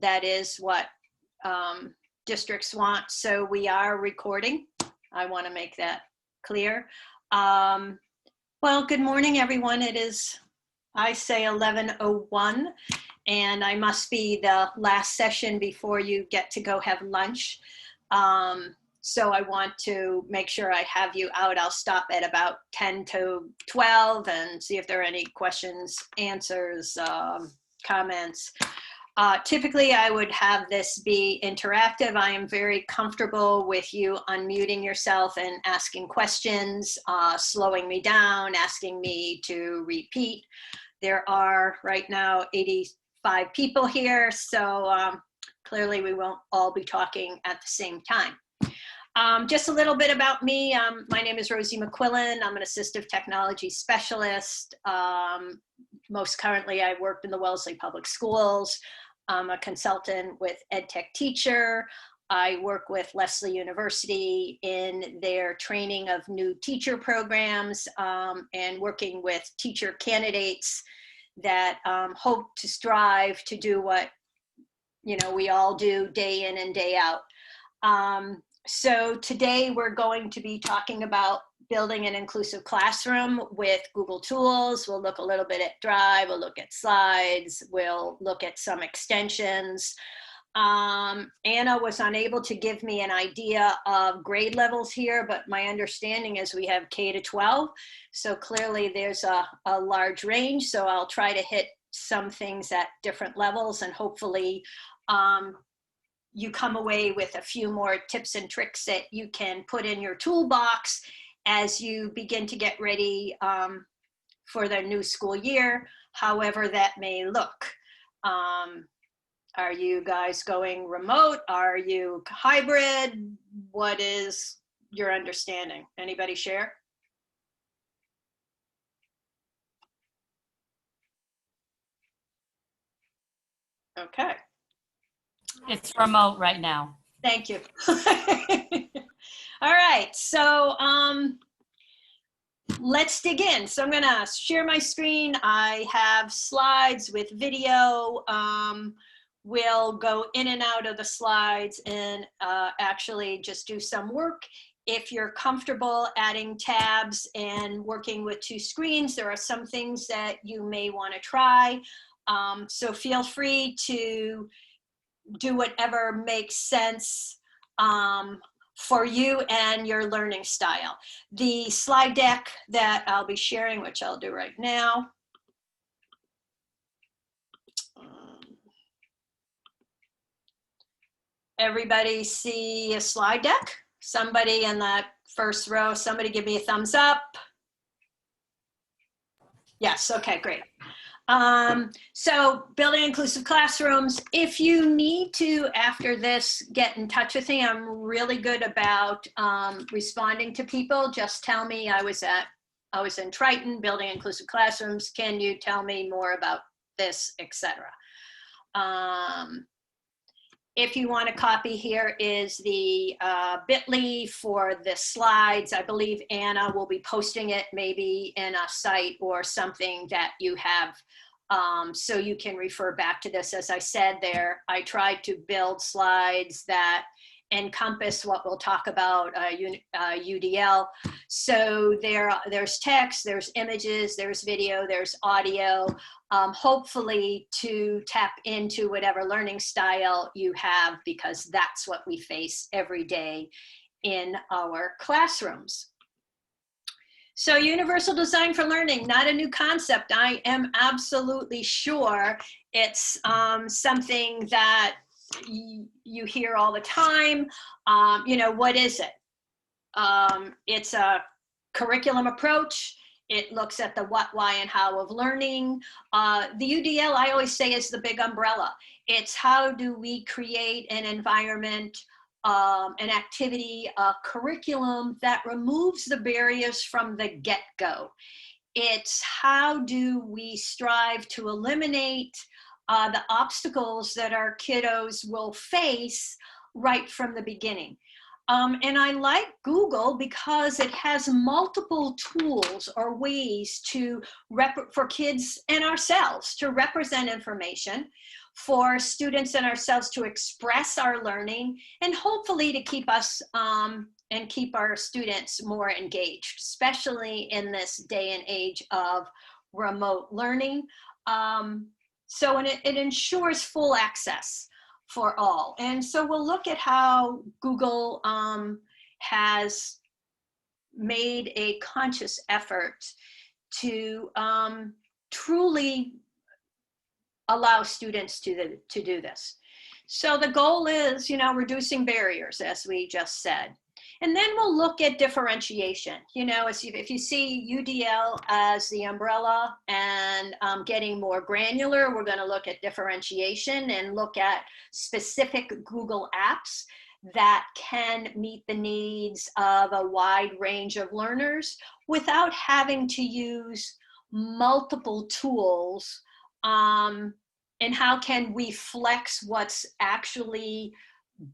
that is what districts want. So we are recording. I want to make that clear. Well, good morning, everyone. It is, I say, 11:01, and I must be the last session before you get to go have lunch. So I want to make sure I have you out. I'll stop at about 10 to 12 and see if there are any questions, answers, comments. Typically, I would have this be interactive. I am very comfortable with you unmuting yourself and asking questions, slowing me down, asking me to repeat. There are right now 85 people here, so clearly we won't all be talking at the same time. Just a little bit about me. My name is Rosie Mcquillin. I'm an assistive technology specialist. Most currently, I worked in the Wellesley Public Schools. I'm a consultant with EdTech Teacher. I work with Lesley University in their training of new teacher programs and working with teacher candidates that hope to strive to do what we all do day in and day out. So today we're going to be talking about building an inclusive classroom with Google Tools. We'll look a little bit at Drive, we'll look at slides, we'll look at some extensions. Anna was unable to give me an idea of grade levels here, but my understanding is we have K to 12. So clearly there's a large range. So I'll try to hit some things at different levels, and hopefully you come away with a few more tips and tricks that you can put in your toolbox as you begin to get ready for the new school year, however that may look. Are you guys going remote? Are you hybrid? What is your understanding? Anybody share? Okay. It's remote right now. Thank you. All right, so let's dig in. So I'm gonna share my screen. I have slides with video. We'll go in and out of the slides and actually just do some work. If you're comfortable adding tabs and working with two screens, there are some things that you may wanna try. So feel free to do whatever makes sense for you and your learning style. The slide deck that I'll be sharing, which I'll do right now. Everybody see a slide deck? Somebody in that first row, somebody give me a thumbs up. Yes, okay, great. So building inclusive classrooms, if you need to, after this, get in touch with me. I'm really good about responding to people. Just tell me I was in Triton building inclusive classrooms. Can you tell me more about this, etc. If you want a copy, here is the bit.ly for the slides. I believe Anna will be posting it maybe in a site or something that you have, so you can refer back to this. As I said there, I tried to build slides that encompass what we'll talk about, UDL. So there's text, there's images, there's video, there's audio, hopefully to tap into whatever learning style you have, because that's what we face every day in our classrooms. So universal design for learning, not a new concept. I am absolutely sure it's something that you hear all the time. What is it? It's a curriculum approach. It looks at the what, why, and how of learning. The UDL, I always say, is the big umbrella. It's how do we create an environment, an activity, a curriculum that removes the barriers from the get-go. It's how do we strive to eliminate the obstacles that our kiddos will face right from the beginning. And I like Google because it has multiple tools or ways for kids and ourselves to represent information, for students and ourselves to express our learning, and hopefully to keep us and keep our students more engaged, especially in this day and age of remote learning. So it ensures full access for all. And so we'll look at how Google has made a conscious effort to truly allow students to do this. So the goal is, reducing barriers, as we just said. And then we'll look at differentiation. If you see UDL as the umbrella and getting more granular, we're going to look at differentiation and look at specific Google apps that can meet the needs of a wide range of learners without having to use multiple tools. And how can we flex what's actually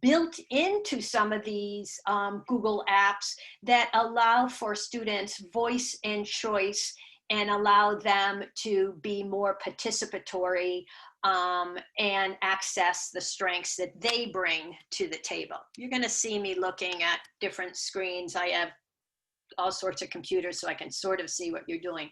built into some of these Google apps that allow for students voice and choice and allow them to be more participatory and access the strengths that they bring to the table. You're going to see me looking at different screens. I have all sorts of computers so I can sort of see what you're doing.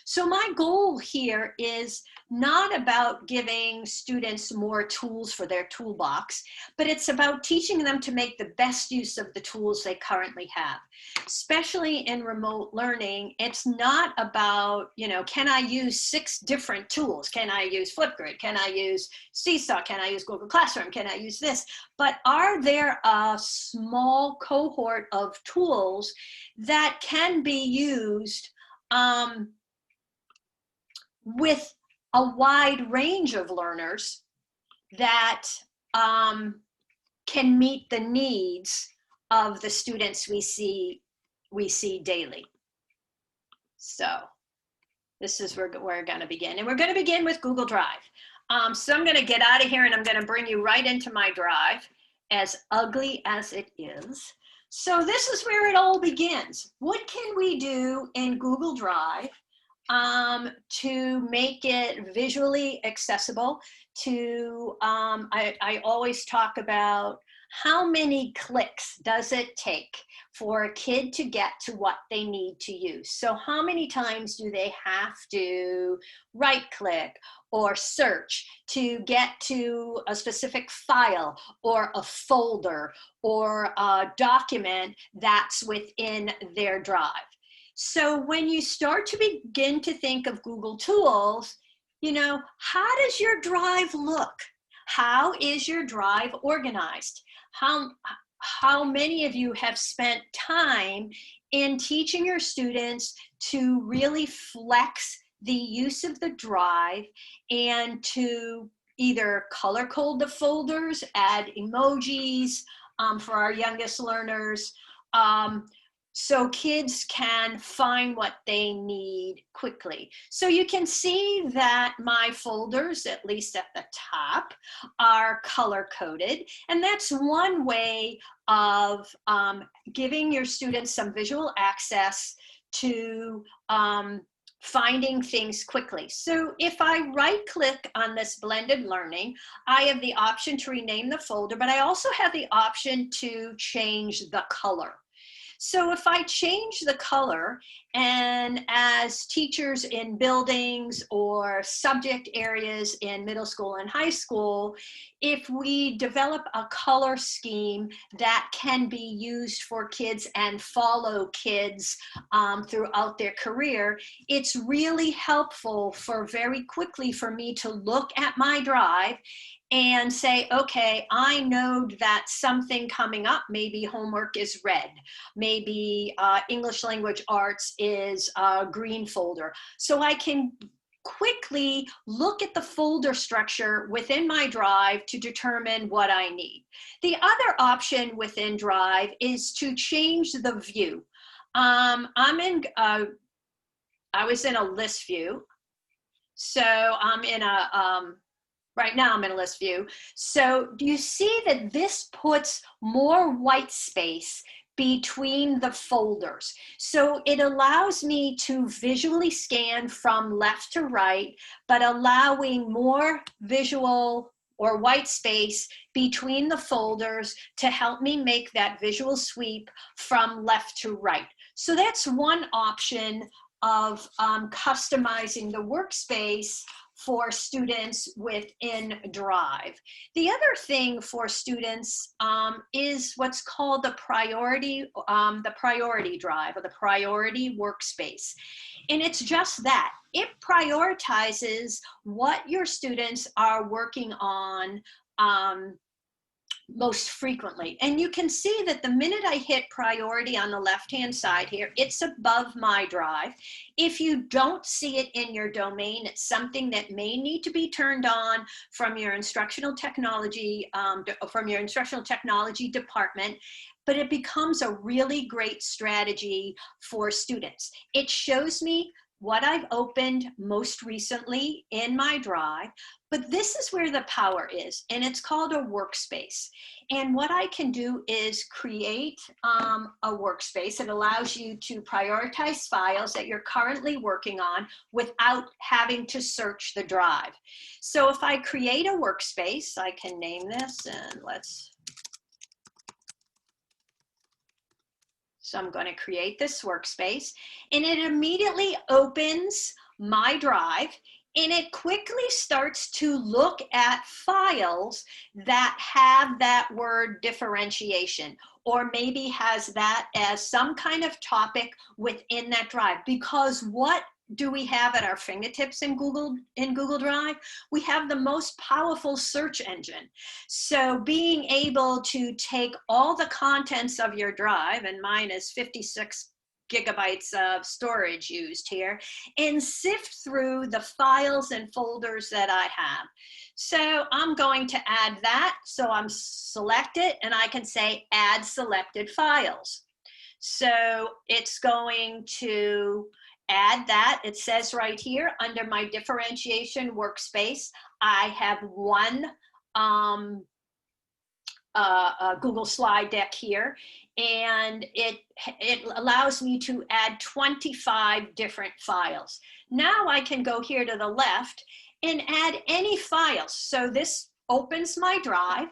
So my goal here is not about giving students more tools for their toolbox, but it's about teaching them to make the best use of the tools they currently have. Especially in remote learning, it's not about, can I use 6 different tools? Can I use Flipgrid? Can I use Seesaw? Can I use Google Classroom? Can I use this? But are there a small cohort of tools that can be used with a wide range of learners that can meet the needs of the students we see daily? So this is where we're going to begin. And we're going to begin with Google Drive. So I'm going to get out of here and I'm going to bring you right into my Drive, as ugly as it is. So this is where it all begins. What can we do in Google Drive to make it visually accessible? I always talk about how many clicks does it take for a kid to get to what they need to use. So how many times do they have to right click or search to get to a specific file or a folder or a document that's within their Drive? So when you start to begin to think of Google tools, how does your Drive look? How is your Drive organized? How many of you have spent time in teaching your students to really flex the use of the Drive and to either color code the folders, add emojis for our youngest learners, so kids can find what they need quickly? So you can see that my folders, at least at the top, are color coded. And that's one way of giving your students some visual access to finding things quickly. So if I right click on this blended learning, I have the option to rename the folder, but I also have the option to change the color. So if I change the color, and as teachers in buildings or subject areas in middle school and high school, if we develop a color scheme that can be used for kids and follow kids throughout their career, it's really helpful for very quickly for me to look at my Drive and say, okay, I know that something coming up, maybe homework is red, maybe English language arts is a green folder. So I can quickly look at the folder structure within my Drive to determine what I need. The other option within Drive is to change the view. I was in a list view. So I'm in a Right now I'm in list view. So do you see that this puts more white space between the folders? So it allows me to visually scan from left to right, but allowing more visual or white space between the folders to help me make that visual sweep from left to right. So that's one option of customizing the workspace for students within Drive. The other thing for students is what's called the priority drive, or the priority workspace. And it's just that. It prioritizes what your students are working on most frequently. And you can see that the minute I hit priority on the left-hand side here, it's above my Drive. If you don't see it in your domain, it's something that may need to be turned on from your instructional technology, department, but it becomes a really great strategy for students. It shows me what I've opened most recently in my Drive, but this is where the power is, and it's called a workspace. And what I can do is create a workspace. It allows you to prioritize files that you're currently working on without having to search the Drive. So if I create a workspace, I can name this, and so I'm going to create this workspace, and it immediately opens my Drive, and it quickly starts to look at files that have that word differentiation, or maybe has that as some kind of topic within that Drive. Because what do we have at our fingertips in Google Drive? We have the most powerful search engine. So being able to take all the contents of your Drive, and mine is 56 gigabytes of storage used here, and sift through the files and folders that I have. So I'm going to add that. So I'm select it, and I can say add selected files. So it's going to add that. It says right here under my differentiation workspace, I have one Google slide deck here, and it allows me to add 25 different files. Now I can go here to the left and add any files. So this opens my Drive,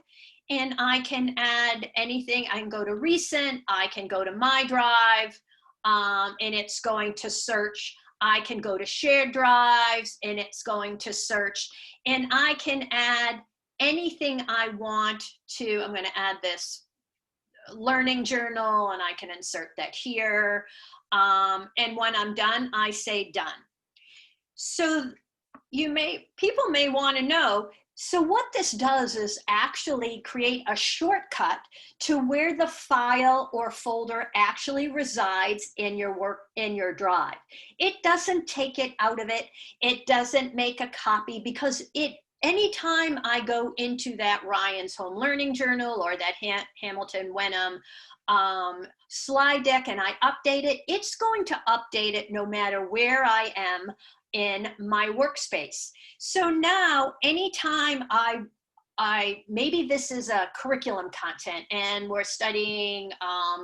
and I can add anything. I can go to recent, I can go to my Drive, and it's going to search. I can go to shared drives, and it's going to search, and I can add anything I want to. I'm going to add this learning journal, and I can insert that here. And when I'm done, I say done. So people may want to know, so what this does is actually create a shortcut to where the file or folder actually resides in your Drive. It doesn't take it out of it. It doesn't make a copy, because anytime I go into that Ryan's Home Learning Journal or that Hamilton Wenham slide deck and I update it, it's going to update it no matter where I am in my workspace. So now anytime maybe this is a curriculum content and we're studying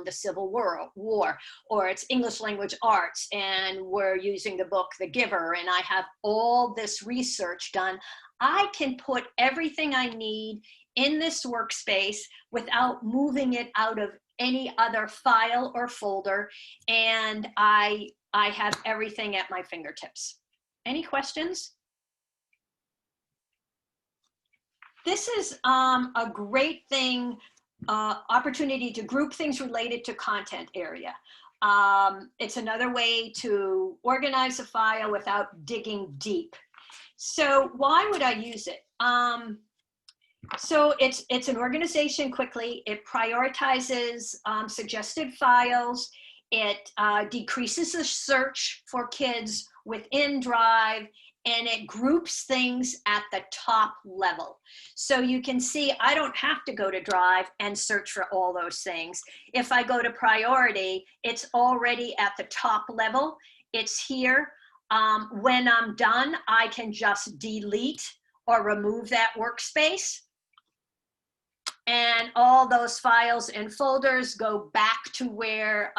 the Civil War, or it's English language arts and we're using the book The Giver, and I have all this research done, I can put everything I need in this workspace without moving it out of any other file or folder, and I have everything at my fingertips. Any questions? This is a great opportunity to group things related to content area. It's another way to organize a file without digging deep. So why would I use it? So it's an organization quickly. It prioritizes suggested files. It decreases the search for kids within Drive, and it groups things at the top level. So you can see I don't have to go to Drive and search for all those things. If I go to priority, it's already at the top level. It's here. When I'm done, I can just delete or remove that workspace. And all those files and folders go back to where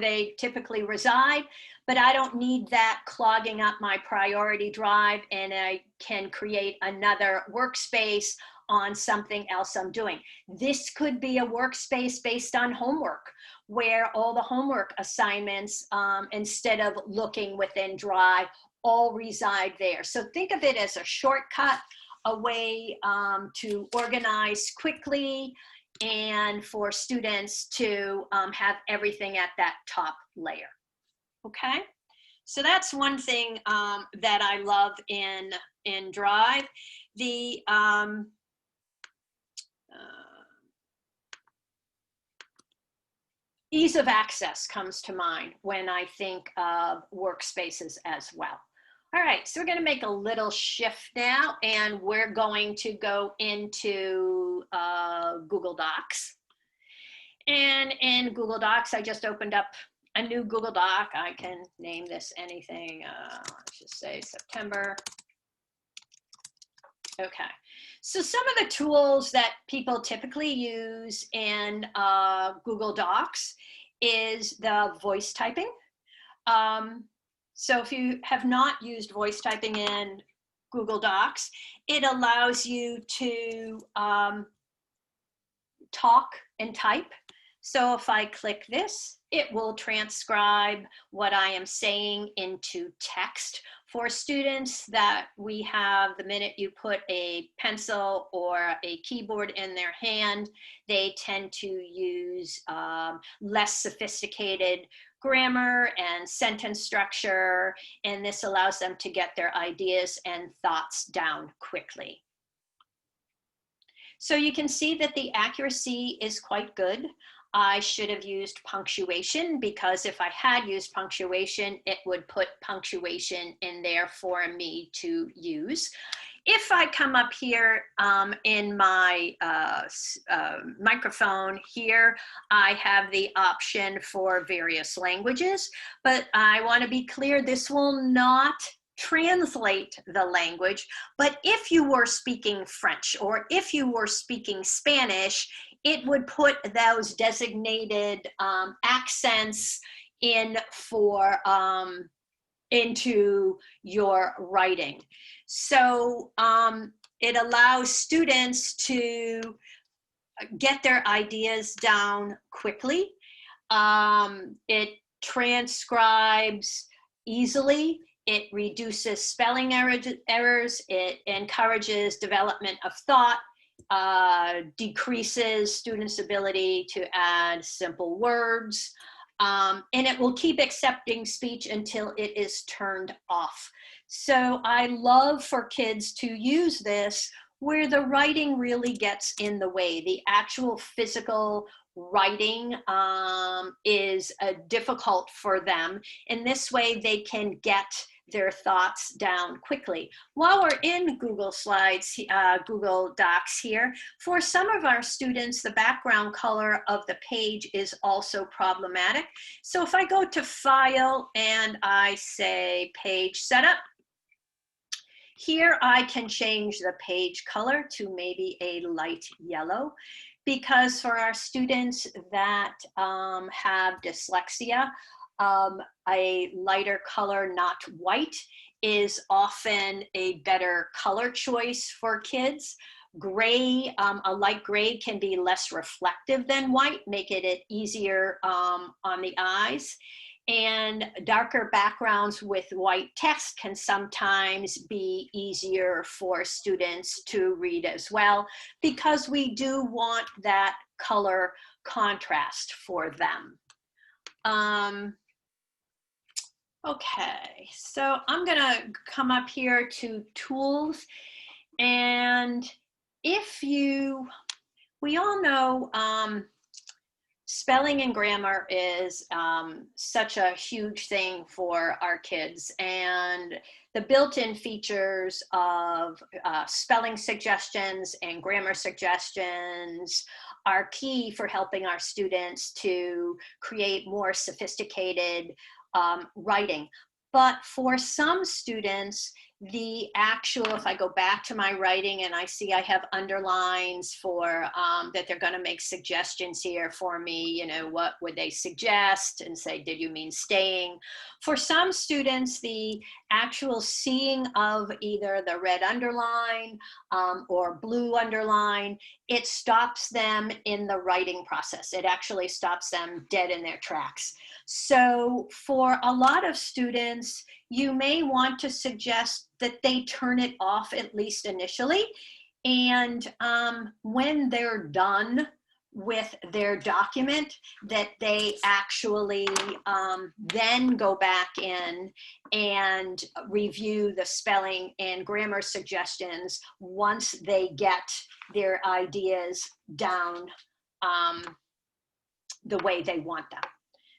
they typically reside, but I don't need that clogging up my priority drive, and I can create another workspace on something else I'm doing. This could be a workspace based on homework, where all the homework assignments, instead of looking within Drive, all reside there. So think of it as a shortcut, a way to organize quickly, and for students to have everything at that top layer. Okay, so that's one thing that I love in Drive. The ease of access comes to mind when I think of workspaces as well. All right, so we're going to make a little shift now, and we're going to go into Google Docs. And in Google Docs, I just opened up a new Google Doc. I can name this anything. Let's just say September. Okay, so some of the tools that people typically use in Google Docs is the voice typing. So if you have not used voice typing in Google Docs, it allows you to talk and type. So if I click this, it will transcribe what I am saying into text. For students that we have, the minute you put a pencil or a keyboard in their hand, they tend to use less sophisticated grammar and sentence structure, and this allows them to get their ideas and thoughts down quickly. So you can see that the accuracy is quite good. I should have used punctuation, because if I had used punctuation, it would put punctuation in there for me to use. If I come up here in my microphone here, I have the option for various languages, but I want to be clear, this will not translate the language. But if you were speaking French, or if you were speaking Spanish, it would put those designated accents in for into your writing. So it allows students to get their ideas down quickly. It transcribes easily. It reduces spelling errors. It encourages development of thought, decreases students' ability to add simple words, and it will keep accepting speech until it is turned off. So I love for kids to use this where the writing really gets in the way. The actual physical writing is difficult for them. In this way, they can get their thoughts down quickly. While we're in Google Slides, Google Docs here, for some of our students, the background color of the page is also problematic. So if I go to File and I say Page Setup, here I can change the page color to maybe a light yellow, because for our students that have dyslexia, a lighter color, not white, is often a better color choice for kids. Gray, a light gray can be less reflective than white, making it easier on the eyes. And darker backgrounds with white text can sometimes be easier for students to read as well, because we do want that color contrast for them. Okay, so I'm gonna come up here to tools, and we all know spelling and grammar is such a huge thing for our kids, and the built-in features of spelling suggestions and grammar suggestions are key for helping our students to create more sophisticated writing. But for some students, the actual, if I go back to my writing and I see I have underlines for that they're going to make suggestions here for me, you know, what would they suggest, and say, did you mean staying? For some students, the actual seeing of either the red underline or blue underline, it stops them in the writing process. It actually stops them dead in their tracks. So for a lot of students, you may want to suggest that they turn it off at least initially. And when they're done with their document, that they actually then go back in and review the spelling and grammar suggestions once they get their ideas down the way they want them.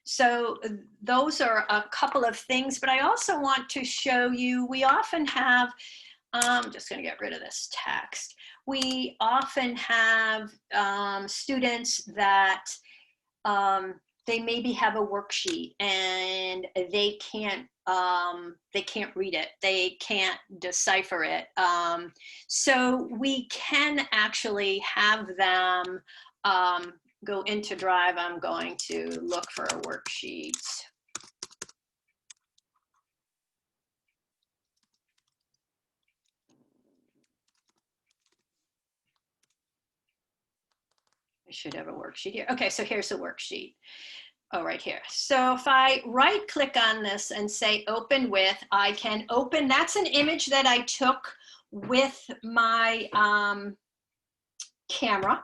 So those are a couple of things, but I also want to show you, we often have, I'm just going to get rid of this text. We often have students that they maybe have a worksheet and they can't read it. They can't decipher it. So we can actually have them go into Drive. I'm going to look for a worksheet. I should have a worksheet here. Okay, so here's a worksheet. Oh, right here. So if I right click on this and say open with, I can open, that's an image that I took with my camera.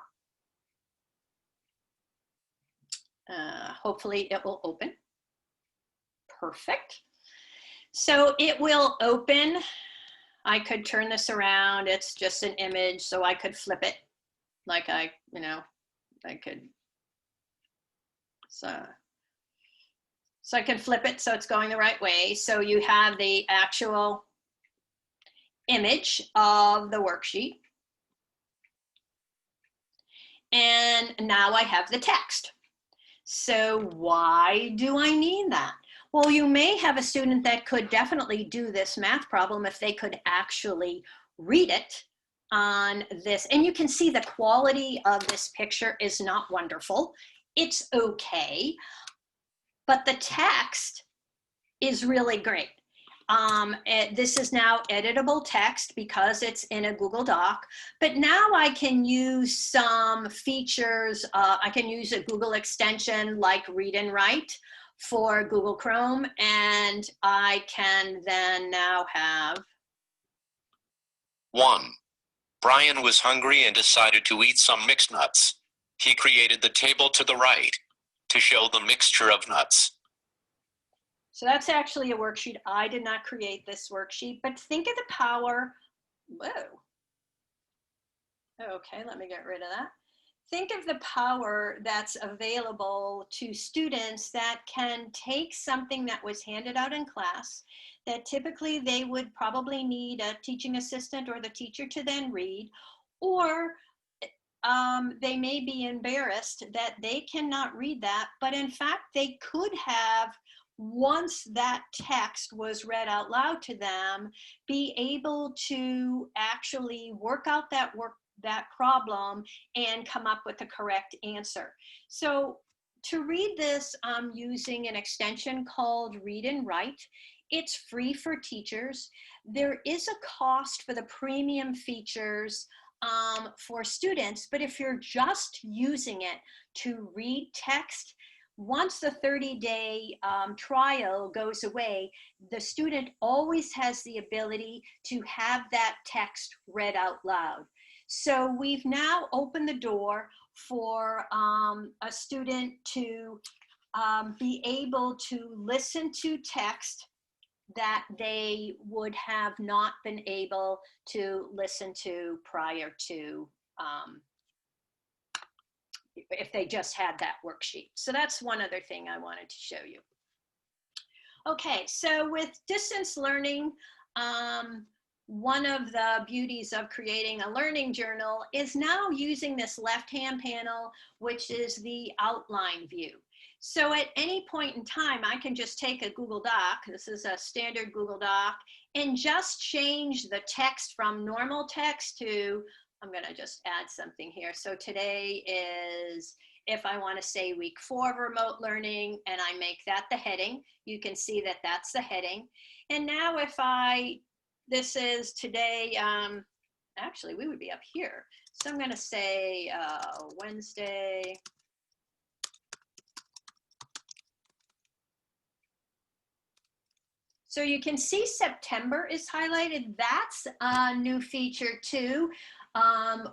Hopefully it will open. Perfect. So it will open. I could turn this around. It's just an image, so I could flip it like I could. So I can flip it so it's going the right way. So you have the actual image of the worksheet. And now I have the text. So why do I need that? Well, you may have a student that could definitely do this math problem if they could actually read it on this. And you can see the quality of this picture is not wonderful. It's okay, but the text is really great. This is now editable text because it's in a Google Doc, but now I can use some features. I can use a Google extension like Read and Write for Google Chrome, and I can then now have 1. Brian was hungry and decided to eat some mixed nuts. He created the table to the right to show the mixture of nuts. So that's actually a worksheet. I did not create this worksheet, but think of the power. Whoa. Okay, let me get rid of that. Think of the power that's available to students that can take something that was handed out in class that typically they would probably need a teaching assistant or the teacher to then read, or they may be embarrassed that they cannot read that, but in fact they could have, once that text was read out loud to them, be able to actually work out that problem and come up with the correct answer. So to read this, I'm using an extension called Read and Write. It's free for teachers. There is a cost for the premium features for students, but if you're just using it to read text, once the 30-day trial goes away, the student always has the ability to have that text read out loud. So we've now opened the door for a student to be able to listen to text that they would have not been able to listen to prior to if they just had that worksheet. So that's one other thing I wanted to show you. Okay, so with distance learning, one of the beauties of creating a learning journal is now using this left-hand panel, which is the outline view. So at any point in time, I can just take a Google Doc, this is a standard Google Doc, and just change the text from normal text to, I'm gonna just add something here. So today is, if I wanna say week 4 of remote learning, and I make that the heading, you can see that that's the heading. And now if this is today, actually we would be up here. So I'm gonna say Wednesday, so you can see September is highlighted. That's a new feature too,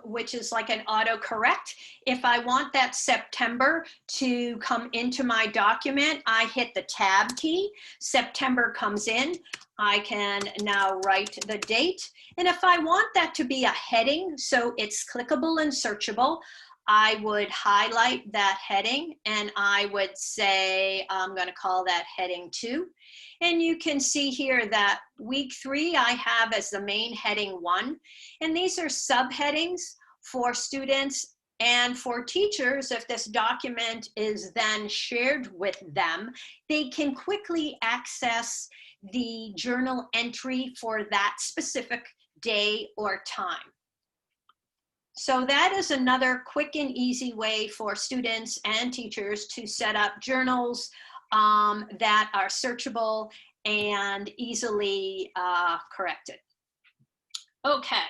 which is like an autocorrect. If I want that September to come into my document, I hit the tab key. September comes in. I can now write the date. And if I want that to be a heading, so it's clickable and searchable, I would highlight that heading and I would say, I'm going to call that heading 2. And you can see here that week 3 I have as the main heading 1. And these are subheadings for students and for teachers. If this document is then shared with them, they can quickly access the journal entry for that specific day or time. So that is another quick and easy way for students and teachers to set up journals that are searchable and easily corrected. Okay,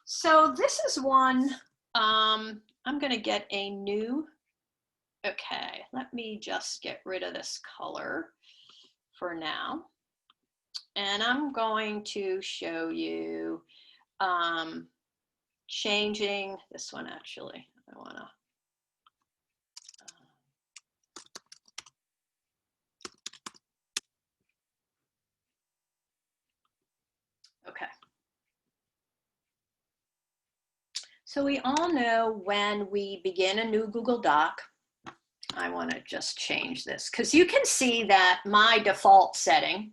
so this is one, I'm gonna get a new, okay, let me just get rid of this color for now. And I'm going to show you changing this one actually. I wanna, okay. So we all know when we begin a new Google Doc, I wanna just change this because you can see that my default setting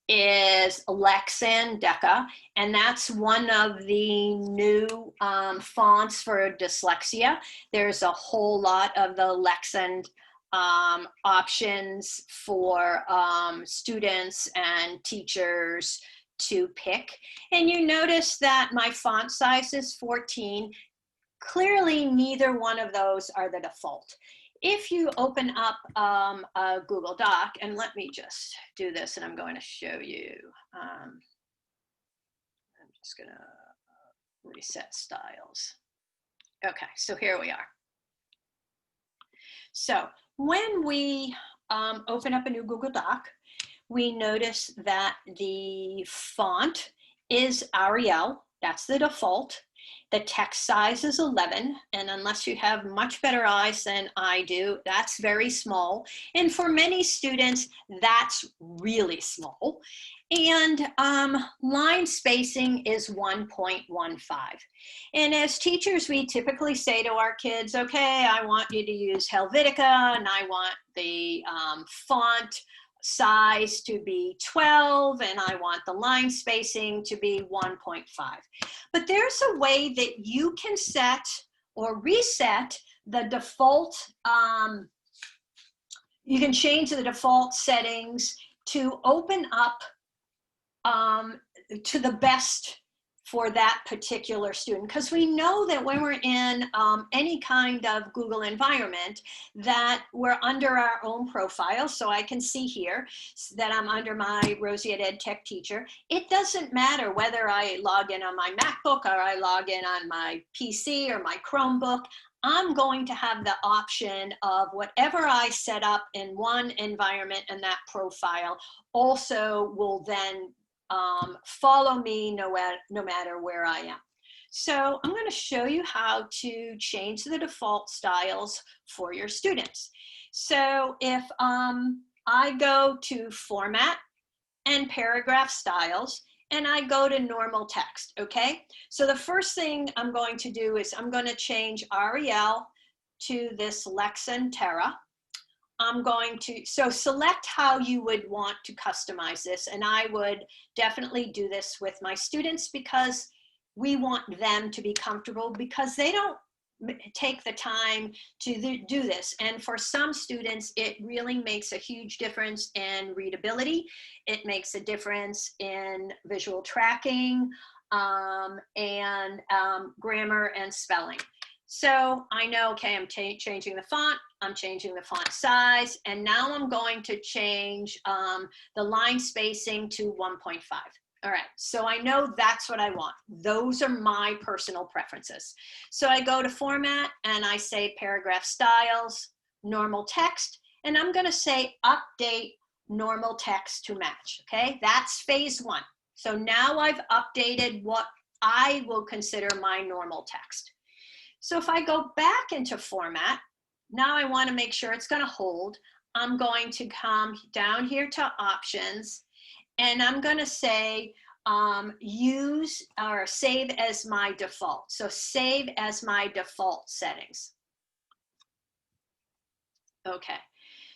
is Lexan Deca, and that's one of the new fonts for dyslexia. There's a whole lot of the Lexan options for students and teachers to pick. And you notice that my font size is 14. Clearly, neither one of those are the default. If you open up a Google Doc, and let me just do this and I'm going to show you. I'm just going to reset styles. Okay, so here we are. So when we open up a new Google Doc, we notice that the font is Arial. That's the default. The text size is 11, and unless you have much better eyes than I do, that's very small. And for many students, that's really small. And line spacing is 1.15. And as teachers, we typically say to our kids, okay, I want you to use Helvetica, and I want the font size to be 12, and I want the line spacing to be 1.5. But there's a way that you can set or reset the default, you can change the default settings to open up to the best for that particular student. Because we know that when we're in any kind of Google environment, that we're under our own profile. So I can see here that I'm under my Rosie Ed Tech teacher. It doesn't matter whether I log in on my MacBook or I log in on my PC or my Chromebook. I'm going to have the option of whatever I set up in one environment, and that profile also will then follow me no matter where I am. So I'm going to show you how to change the default styles for your students. So if I go to Format and Paragraph Styles, and I go to Normal Text, okay? So the first thing I'm going to do is I'm going to change Arial to this Lexan Terra. I'm going to, so select how you would want to customize this. And I would definitely do this with my students because we want them to be comfortable, because they don't take the time to do this. And for some students, it really makes a huge difference in readability. It makes a difference in visual tracking, and grammar and spelling. So I know, okay, I'm changing the font, I'm changing the font size, and now I'm going to change the line spacing to 1.5. All right, so I know that's what I want. Those are my personal preferences. So I go to format and I say paragraph styles, normal text, and I'm gonna say update normal text to match, okay? That's phase one. So now I've updated what I will consider my normal text. So if I go back into format, now I want to make sure it's going to hold. I'm going to come down here to options, and I'm going to say use or save as my default. So save as my default settings. Okay,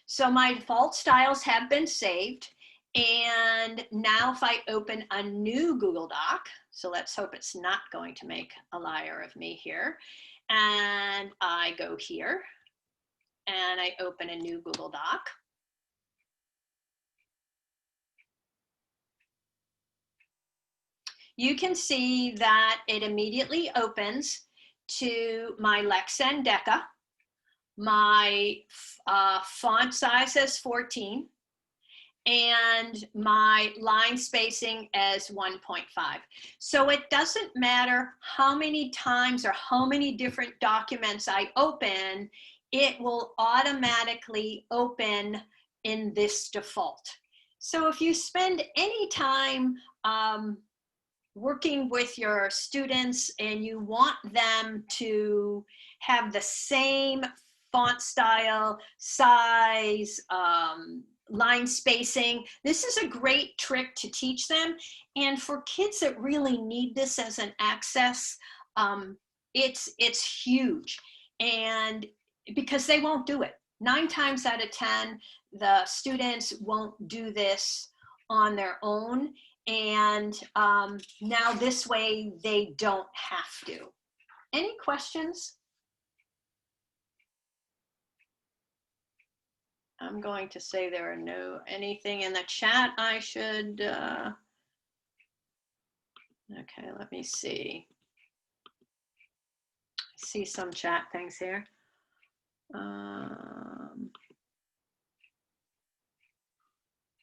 so my default styles have been saved. And now if I open a new Google Doc, so let's hope it's not going to make a liar of me here. And I go here and I open a new Google Doc. You can see that it immediately opens to my Lexan Deca. My font size is 14. And my line spacing as 1.5. So it doesn't matter how many times or how many different documents I open, it will automatically open in this default. So if you spend any time working with your students and you want them to have the same font style, size, line spacing, this is a great trick to teach them. And for kids that really need this as an access, it's huge. And because they won't do it. 9 times out of 10, the students won't do this on their own. And now this way they don't have to. Any questions? I'm going to say there are no anything in the chat I should, okay, let me see. I see some chat things here.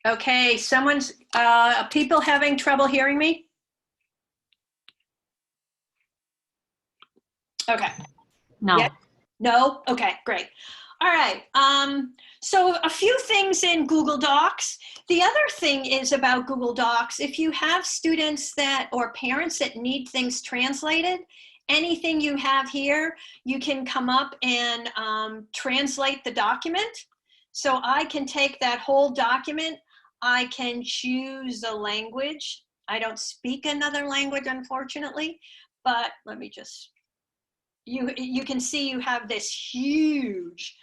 Okay, someone's, people having trouble hearing me? Okay. No. Yeah. No? Okay, great. All right, so a few things in Google Docs. The other thing is about Google Docs, if you have students that, or parents that need things translated, anything you have here, you can come up and translate the document. So I can take that whole document, I can choose the language. I don't speak another language, unfortunately, but let me just, you can see you have this huge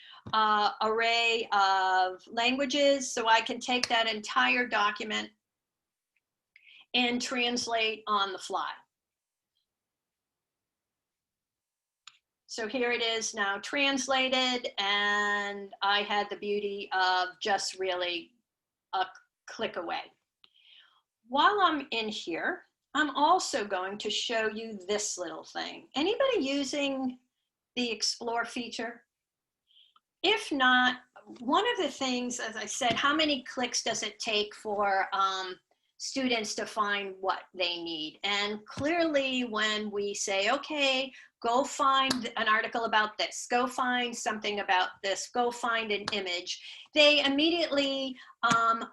array of languages, so I can take that entire document and translate on the fly. So here it is now translated, and I had the beauty of just really a click away. While I'm in here, I'm also going to show you this little thing. Anybody using the Explore feature? If not, one of the things, as I said, how many clicks does it take for students to find what they need? And clearly when we say, okay, go find an article about this, go find something about this, go find an image, they immediately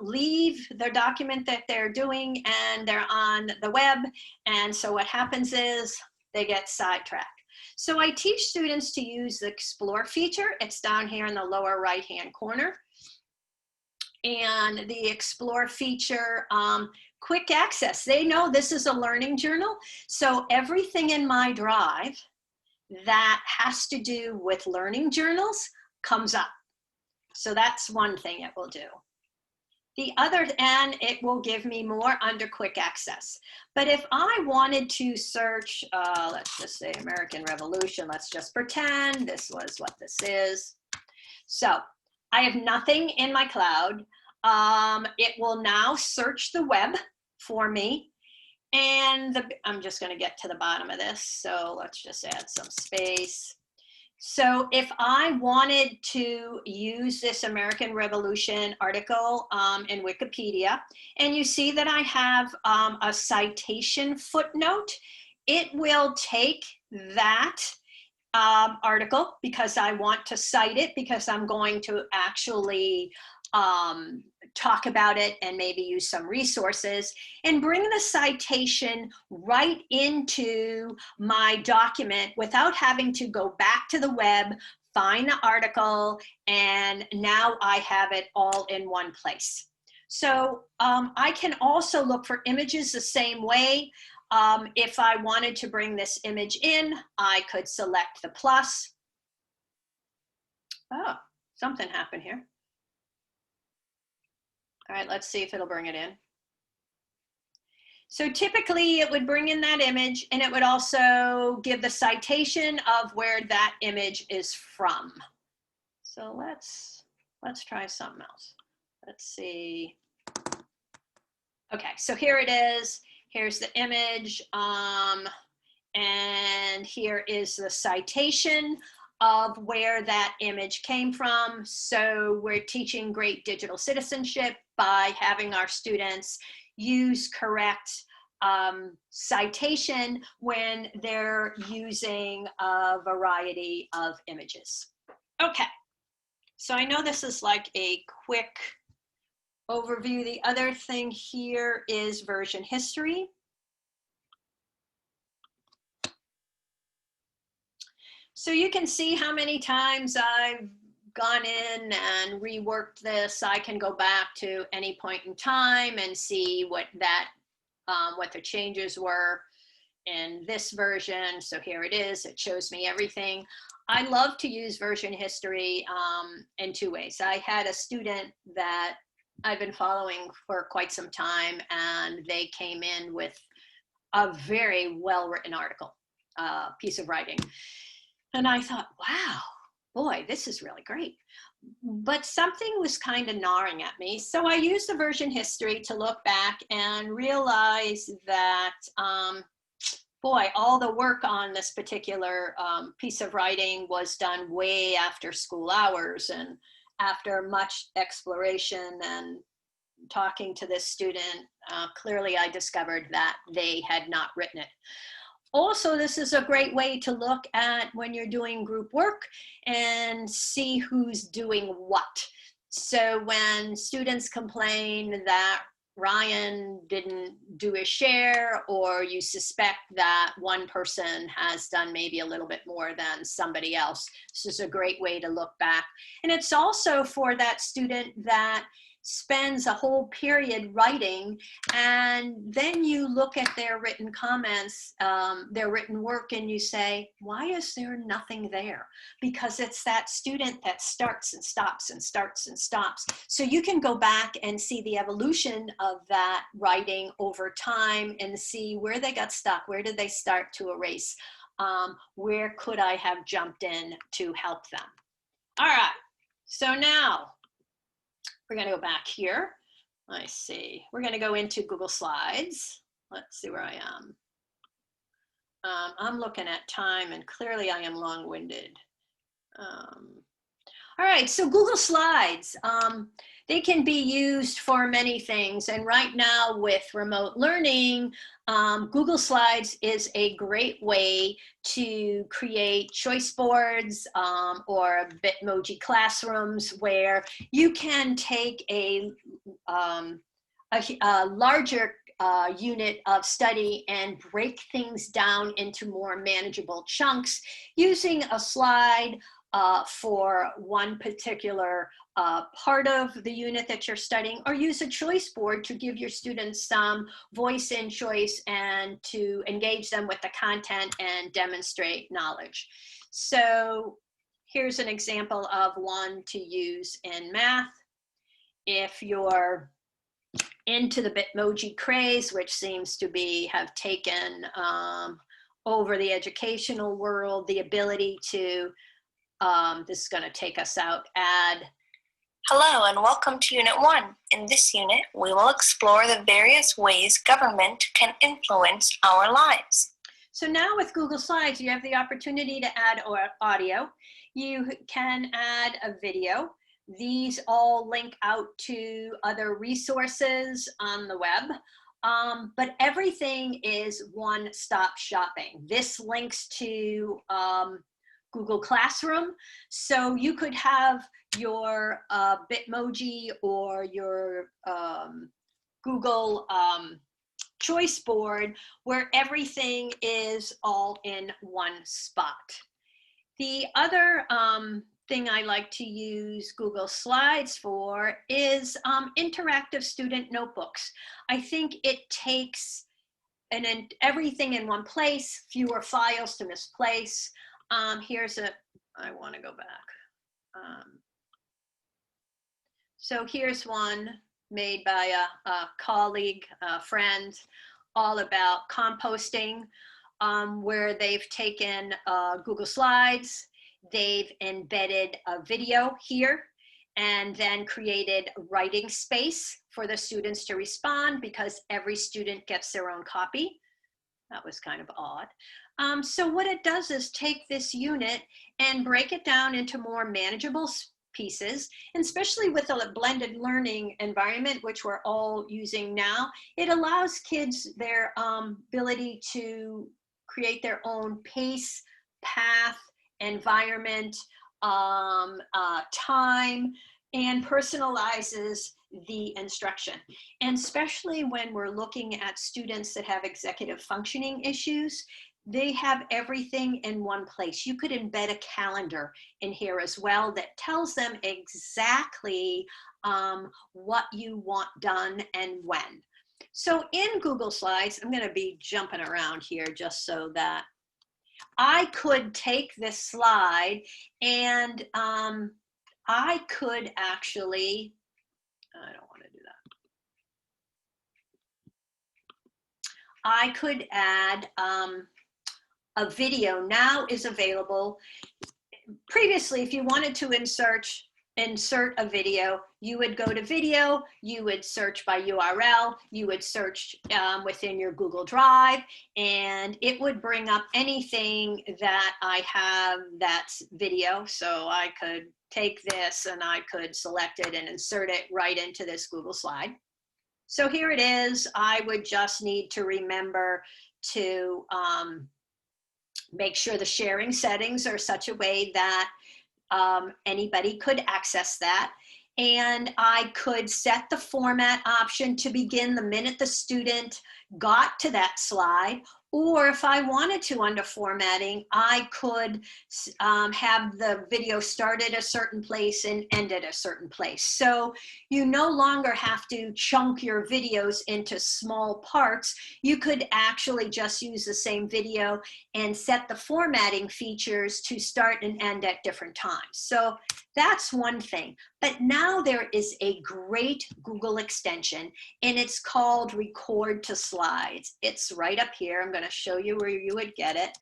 leave their document that they're doing and they're on the web. And so what happens is they get sidetracked. So I teach students to use the Explore feature. It's down here in the lower right-hand corner. And the Explore feature, quick access. They know this is a learning journal. So everything in my drive that has to do with learning journals comes up. So that's one thing it will do. The other, and it will give me more under quick access. But if I wanted to search, let's just say American Revolution, let's just pretend this was what this is. So I have nothing in my cloud. It will now search the web for me. And I'm just going to get to the bottom of this. So let's just add some space. So if I wanted to use this American Revolution article in Wikipedia, and you see that I have a citation footnote, it will take that article because I want to cite it, because I'm going to actually talk about it and maybe use some resources, and bring the citation right into my document without having to go back to the web, find the article, and now I have it all in one place. So I can also look for images the same way. If I wanted to bring this image in, I could select the plus. Oh, something happened here. All right, let's see if it'll bring it in. So typically it would bring in that image, and it would also give the citation of where that image is from. So let's try something else. Let's see. Okay, so here it is. Here's the image, and here is the citation of where that image came from. So we're teaching great digital citizenship by having our students use correct citation when they're using a variety of images. Okay, so I know this is like a quick overview. The other thing here is version history. So you can see how many times I've gone in and reworked this. I can go back to any point in time and see what the changes were in this version. So here it is. It shows me everything. I love to use version history in two ways. I had a student that I've been following for quite some time, and they came in with a very well-written article, piece of writing. And I thought, wow, boy, this is really great. But something was kind of gnawing at me. So I used the version history to look back and realize that, boy, all the work on this particular piece of writing was done way after school hours, and after much exploration and talking to this student, clearly I discovered that they had not written it. Also, this is a great way to look at when you're doing group work and see who's doing what. So when students complain that Ryan didn't do a share, or you suspect that one person has done maybe a little bit more than somebody else, this is a great way to look back. And it's also for that student that spends a whole period writing, and then you look at their written comments, their written work, and you say, why is there nothing there? Because it's that student that starts and stops and starts and stops. So you can go back and see the evolution of that writing over time and see where they got stuck, where did they start to erase, where could I have jumped in to help them. All right, so now we're going to go back here. Let's see. We're going to go into Google Slides. Let's see where I am. I'm looking at time, and clearly I am long-winded. All right, so Google Slides. They can be used for many things. And right now with remote learning, Google Slides is a great way to create choice boards or Bitmoji classrooms, where you can take a larger unit of study and break things down into more manageable chunks using a slide for one particular part of the unit that you're studying, or use a choice board to give your students some voice and choice and to engage them with the content and demonstrate knowledge. So here's an example of one to use in math. If you're into the Bitmoji craze, which seems to have taken over the educational world, the ability to, this is going to take us out, add. Hello and welcome to Unit 1. In this unit, we will explore the various ways government can influence our lives. So now with Google Slides, you have the opportunity to add audio. You can add a video. These all link out to other resources on the web, but everything is one-stop shopping. This links to Google Classroom, so you could have your Bitmoji or your Google choice board where everything is all in one spot. The other thing I like to use Google Slides for is interactive student notebooks. I think it takes everything in one place, fewer files to misplace. I want to go back. So here's one made by a colleague, a friend, all about composting, where they've taken Google Slides, they've embedded a video here, and then created a writing space for the students to respond because every student gets their own copy. That was kind of odd. So what it does is take this unit and break it down into more manageable pieces, and especially with a blended learning environment, which we're all using now, it allows kids their ability to create their own pace, path, environment, time, and personalizes the instruction. And especially when we're looking at students that have executive functioning issues, they have everything in one place. You could embed a calendar in here as well that tells them exactly what you want done and when. So in Google Slides, I'm going to be jumping around here just so that I could take this slide and I could actually, I don't want to do that. I could add a video now is available. Previously, if you wanted to insert a video, you would go to video, you would search by URL, you would search within your Google Drive, and it would bring up anything that I have that's video. So I could take this and I could select it and insert it right into this Google slide. So here it is. I would just need to remember to make sure the sharing settings are such a way that anybody could access that. And I could set the format option to begin the minute the student got to that slide. Or if I wanted to, under formatting, I could have the video start at a certain place and end at a certain place. So you no longer have to chunk your videos into small parts. You could actually just use the same video and set the formatting features to start and end at different times. So that's one thing. But now there is a great Google extension, and it's called Record to Slides. It's right up here. I'm going to show you where you would get it.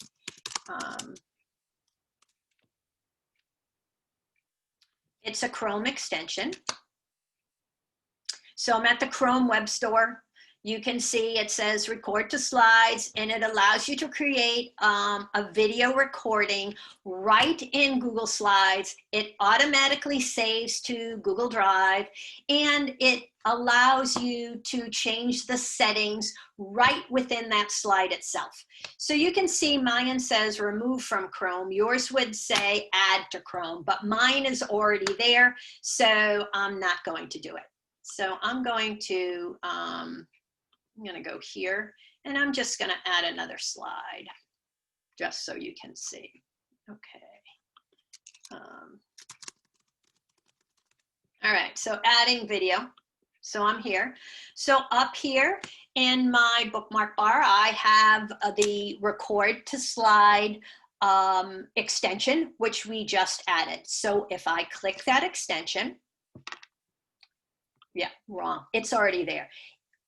It's a Chrome extension. So I'm at the Chrome Web Store. You can see it says Record to Slides, and it allows you to create a video recording right in Google Slides. It automatically saves to Google Drive, and it allows you to change the settings right within that slide itself. So you can see mine says remove from Chrome. Yours would say add to Chrome, but mine is already there, so I'm not going to do it. So I'm going to go here, and I'm just going to add another slide just so you can see. Okay. All right, so adding video. So I'm here. So up here in my bookmark bar, I have the Record to Slide extension, which we just added. So if I click that extension, Yeah, wrong. It's already there.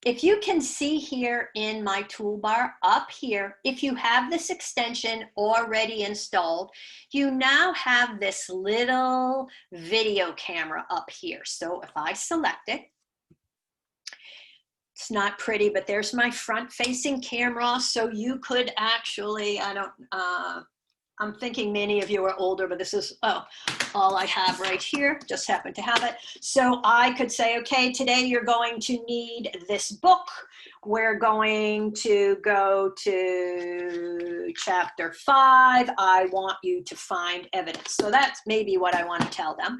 If you can see here in my toolbar up here, if you have this extension already installed, you now have this little video camera up here. So if I select it, it's not pretty, but there's my front facing camera. So you could actually, I'm thinking many of you are older, but this is, all I have right here, just happen to have it. So I could say, okay, today you're going to need this book. We're going to go to chapter 5. I want you to find evidence. So that's maybe what I want to tell them.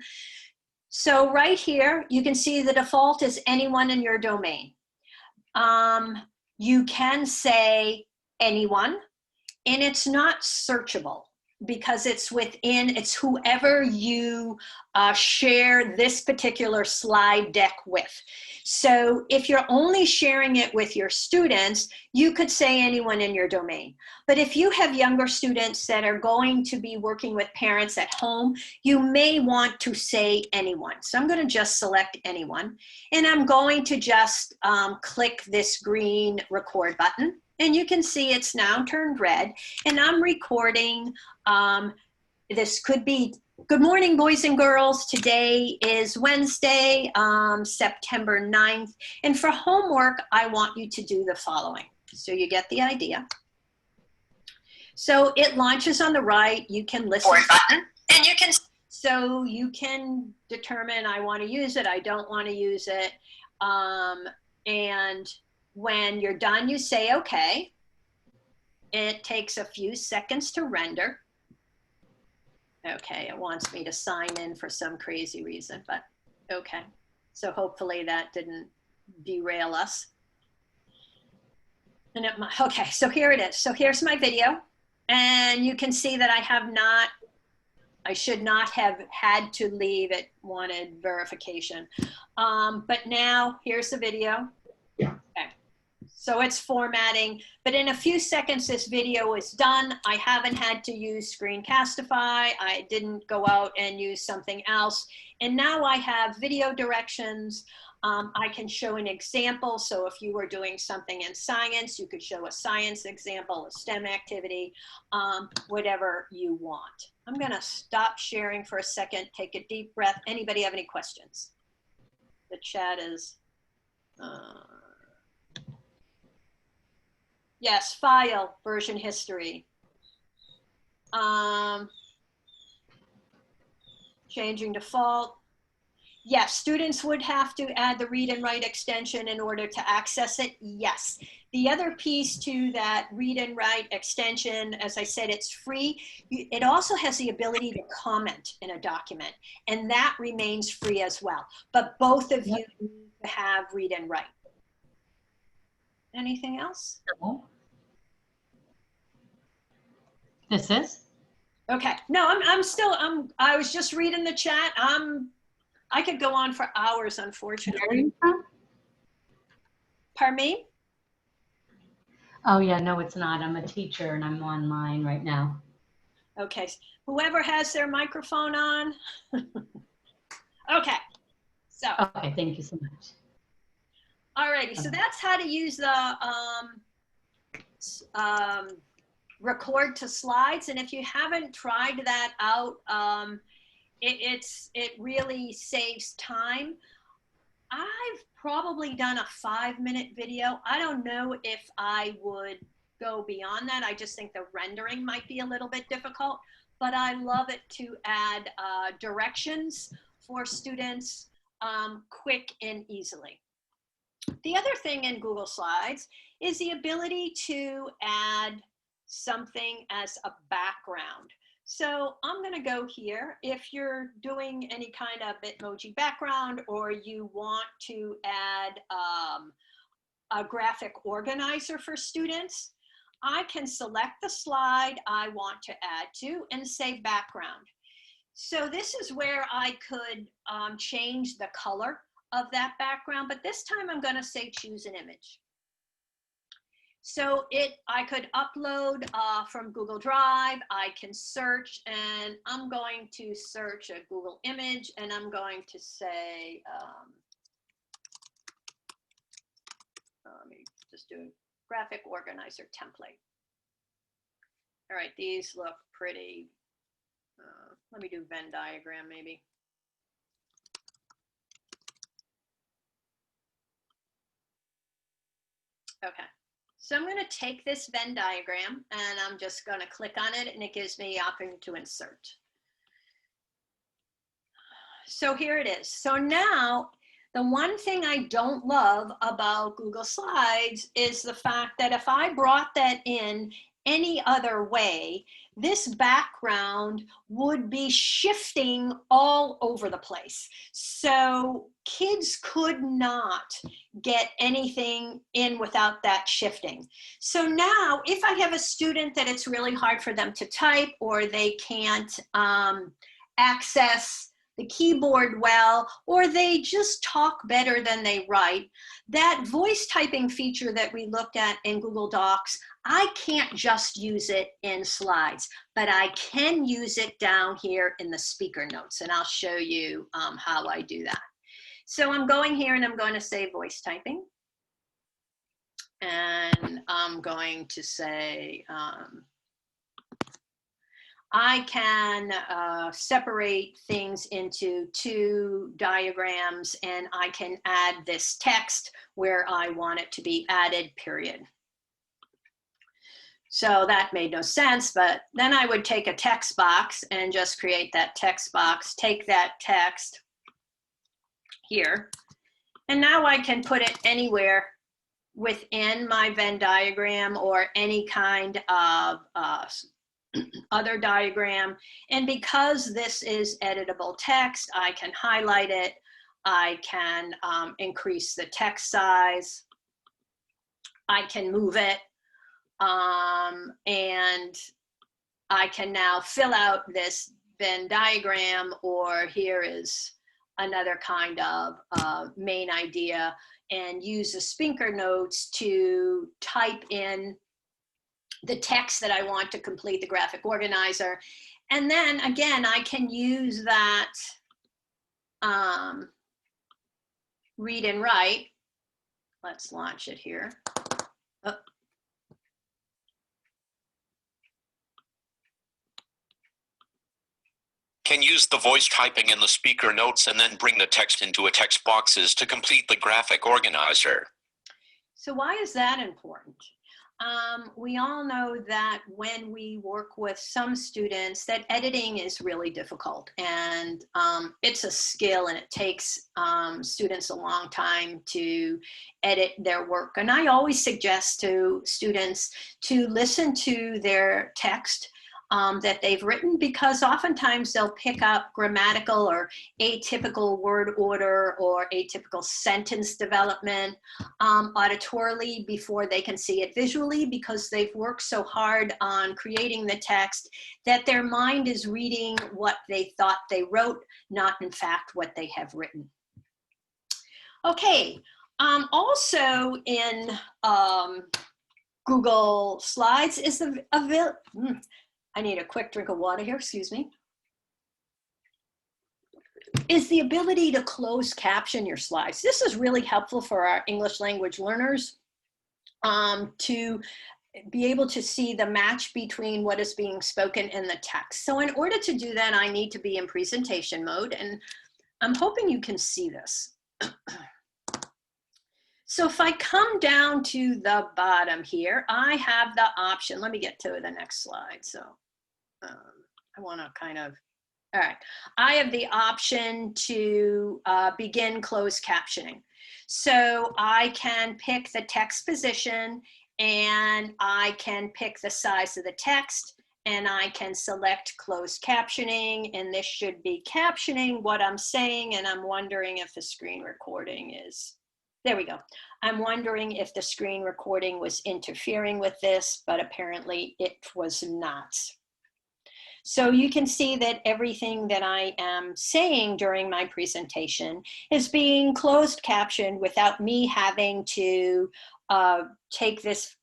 So right here, you can see the default is anyone in your domain. You can say anyone, and it's not searchable, because it's within, it's whoever you share this particular slide deck with. So if you're only sharing it with your students, you could say anyone in your domain. But if you have younger students that are going to be working with parents at home, you may want to say anyone. So I'm going to just select anyone, and I'm going to just click this green record button. And you can see it's now turned red, and I'm recording. This could be, good morning, boys and girls. Today is Wednesday, September 9th. And for homework, I want you to do the following. So you get the idea. So it launches on the right. You can listen. Forward button, and you can. So you can determine, I want to use it, I don't want to use it. And when you're done, you say, okay. It takes a few seconds to render. Okay, it wants me to sign in for some crazy reason, but okay. So hopefully that didn't derail us. And okay, so here it is. So here's my video. And you can see that I should not have had to leave. It wanted verification. But now here's the video. Yeah. Okay. So it's formatting, but in a few seconds, this video is done. I haven't had to use Screencastify. I didn't go out and use something else. And now I have video directions. I can show an example. So if you were doing something in science, you could show a science example, a STEM activity, whatever you want. I'm going to stop sharing for a second, take a deep breath. Anybody have any questions? The chat is... Yes, file, version history. Changing default. Yes, students would have to add the read and write extension in order to access it. Yes. The other piece to that read and write extension, as I said, it's free. It also has the ability to comment in a document, and that remains free as well. But both of you need to have read and write. Anything else? No. This is? Okay. No, I was just reading the chat. I could go on for hours, unfortunately. Where are you from? Pardon me? Oh yeah, no, it's not. I'm a teacher and I'm online right now. Okay. Whoever has their microphone on. Okay. So. Okay, thank you so much. Alrighty. So that's how to use the record to slides. And if you haven't tried that out, it really saves time. I've probably done a 5-minute video. I don't know if I would go beyond that. I just think the rendering might be a little bit difficult, but I love it to add directions for students quick and easily. The other thing in Google Slides is the ability to add something as a background. So I'm going to go here. If you're doing any kind of Bitmoji background, or you want to add a graphic organizer for students, I can select the slide I want to add to and say background. So this is where I could change the color of that background, but this time I'm going to say choose an image. So I could upload from Google Drive, I can search, and I'm going to search a Google image, and I'm going to say just do a graphic organizer template. All right, these look pretty. Let me do Venn diagram maybe. Okay, so I'm going to take this Venn diagram and I'm just going to click on it and it gives me the option to insert. So here it is. So now the one thing I don't love about Google Slides is the fact that if I brought that in any other way, this background would be shifting all over the place. So kids could not get anything in without that shifting. So now if I have a student that it's really hard for them to type or they can't access the keyboard well, or they just talk better than they write, that voice typing feature that we looked at in Google Docs, I can't just use it in slides, but I can use it down here in the speaker notes, and I'll show you how I do that. So I'm going here and I'm going to say voice typing, and I'm going to say, I can separate things into two diagrams and I can add this text where I want it to be added, period. So that made no sense, but then I would take a text box and just create that text box, take that text here, and now I can put it anywhere within my Venn diagram or any kind of other diagram. And because this is editable text, I can highlight it. I can increase the text size. I can move it. And I can now fill out this Venn diagram, or here is another kind of main idea, and use the speaker notes to type in the text that I want to complete the graphic organizer. And then again, I can use that read and write. Let's launch it here. Oh. Can use the voice typing in the speaker notes and then bring the text into a text boxes to complete the graphic organizer. So why is that important? We all know that when we work with some students, that editing is really difficult, and it's a skill, and it takes students a long time to edit their work. And I always suggest to students to listen to their text that they've written, because oftentimes they'll pick up grammatical or atypical word order or atypical sentence development auditorily before they can see it visually, because they've worked so hard on creating the text that their mind is reading what they thought they wrote, not in fact what they have written. Okay, also in Google Slides is the I need a quick drink of water here, excuse me. Is the ability to close caption your slides. This is really helpful for our English language learners to be able to see the match between what is being spoken and the text. So in order to do that, I need to be in presentation mode, and I'm hoping you can see this. So if I come down to the bottom here, I have the option. Let me get to the next slide. So I want to kind of, all right. I have the option to begin closed captioning. So I can pick the text position, and I can pick the size of the text, and I can select closed captioning, and this should be captioning what I'm saying, and I'm wondering if the screen recording is, there we go. I'm wondering if the screen recording was interfering with this, but apparently it was not. So you can see that everything that I am saying during my presentation is being closed captioned without me having to take this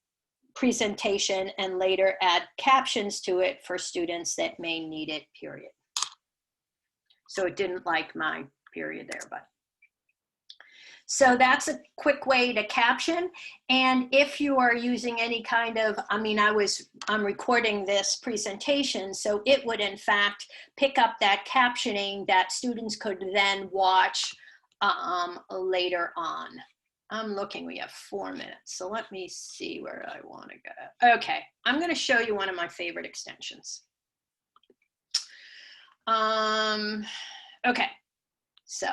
presentation and later add captions to it for students that may need it, period. So it didn't like my period there, but. So that's a quick way to caption. And if you are using any kind of, I mean, I'm recording this presentation, so it would in fact pick up that captioning that students could then watch later on. I'm looking, we have 4 minutes. So let me see where I want to go. Okay, I'm going to show you one of my favorite extensions. Okay, so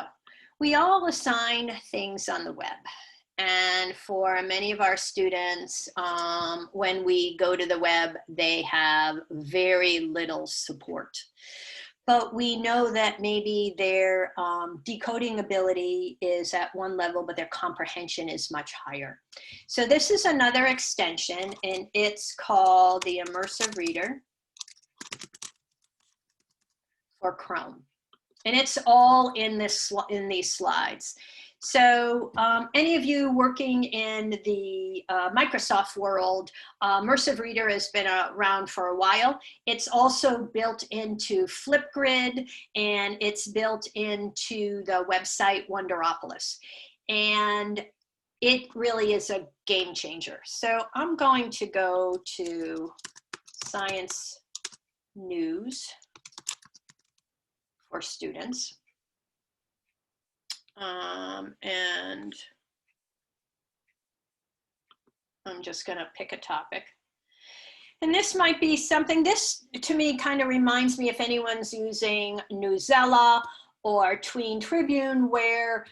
we all assign things on the web. And for many of our students, when we go to the web, they have very little support. But we know that maybe their decoding ability is at one level, but their comprehension is much higher. So this is another extension, and it's called the Immersive Reader for Chrome. And it's all in these slides. So any of you working in the Microsoft world, Immersive Reader has been around for a while. It's also built into Flipgrid, and it's built into the website Wonderopolis. And it really is a game changer. So I'm going to go to Science News for students. And I'm just going to pick a topic. And this might be something, this to me kind of reminds me if anyone's using Newsella or Tween Tribune, where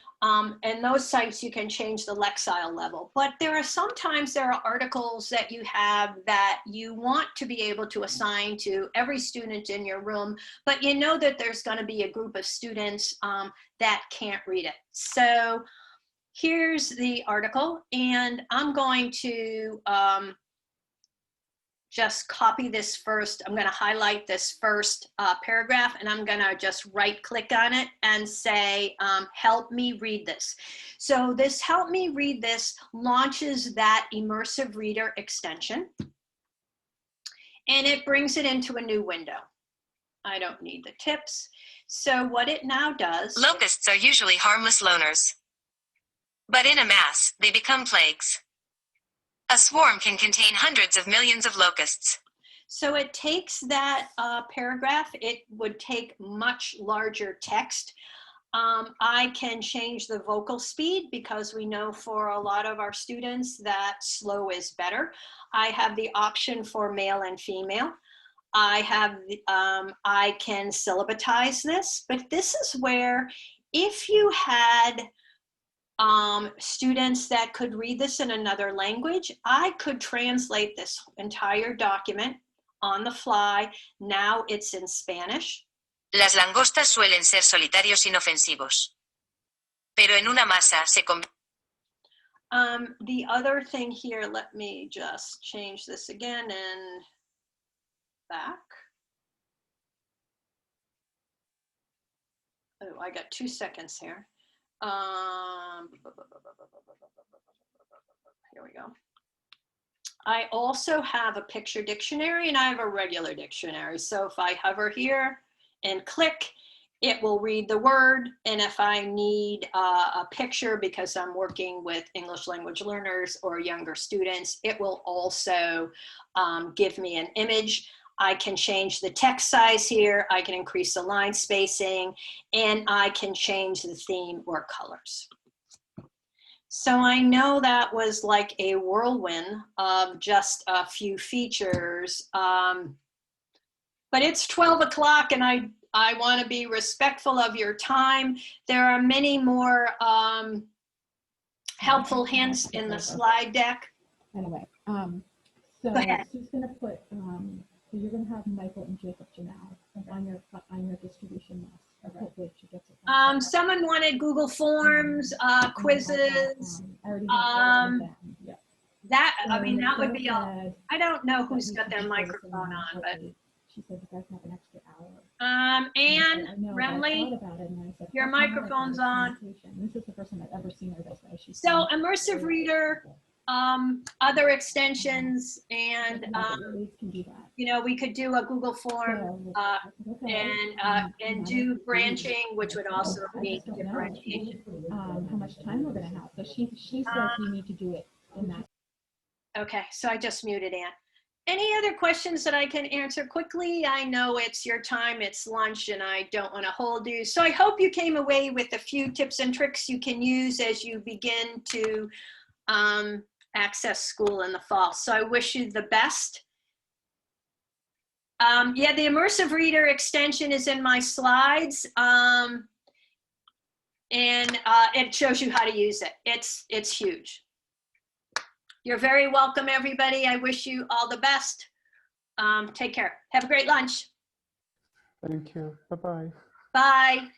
in those sites you can change the Lexile level. But sometimes there are articles that you have that you want to be able to assign to every student in your room, but you know that there's going to be a group of students that can't read it. So here's the article, and I'm going to just copy this first. I'm going to highlight this first paragraph, and I'm going to just right click on it and say, help me read this. So this help me read this launches that Immersive Reader extension, and it brings it into a new window. I don't need the tips. So what it now does. Locusts are usually harmless loners, but in a mass, they become plagues. A swarm can contain hundreds of millions of locusts. So it takes that paragraph. It would take much larger text. I can change the vocal speed because we know for a lot of our students that slow is better. I have the option for male and female. I can syllabatize this, but this is where if you had students that could read this in another language, I could translate this entire document on the fly. Now it's in Spanish. Las langostas suelen ser solitarios inofensivos, pero en una masa se The other thing here, let me just change this again and back. Oh, I got 2 seconds here. Here we go. I also have a picture dictionary and I have a regular dictionary. So if I hover here and click, it will read the word. And if I need a picture because I'm working with English language learners or younger students, it will also give me an image. I can change the text size here. I can increase the line spacing, and I can change the theme or colors. So I know that was like a whirlwind of just a few features, but it's 12 o'clock and I want to be respectful of your time. There are many more helpful hints in the slide deck. Anyway, Go ahead. she's going to put, so you're going to have Michael and Jacob Janelle on your distribution list. Hopefully she gets it. Someone wanted Google Forms, quizzes. I already have them. Yeah. That, I So mean, that would be all. said I don't know who's that got you their can microphone focus on, but. She said you guys have an extra hour. Anne I Remley, thought about it and I said, your how come I have microphone's this on. communication? This is the first time I've ever seen her this way. She's So been Immersive very Reader, helpful. other extensions, and Yeah, the aides can do that. you know, we could do a Google form and do branching, which would also be differentiation. How much time we're gonna have, so she says we need to do it in that. Okay, so I just muted Ann. Any other questions that I can answer quickly? I know it's your time, it's lunch, and I don't want to hold you. So I hope you came away with a few tips and tricks you can use as you begin to access school in the fall. So I wish you the best. Yeah, the immersive reader extension is in my slides. And it shows you how to use it. It's huge. You're very welcome, everybody. I wish you all the best. Take care. Have a great lunch. Thank you. Bye-bye. Bye.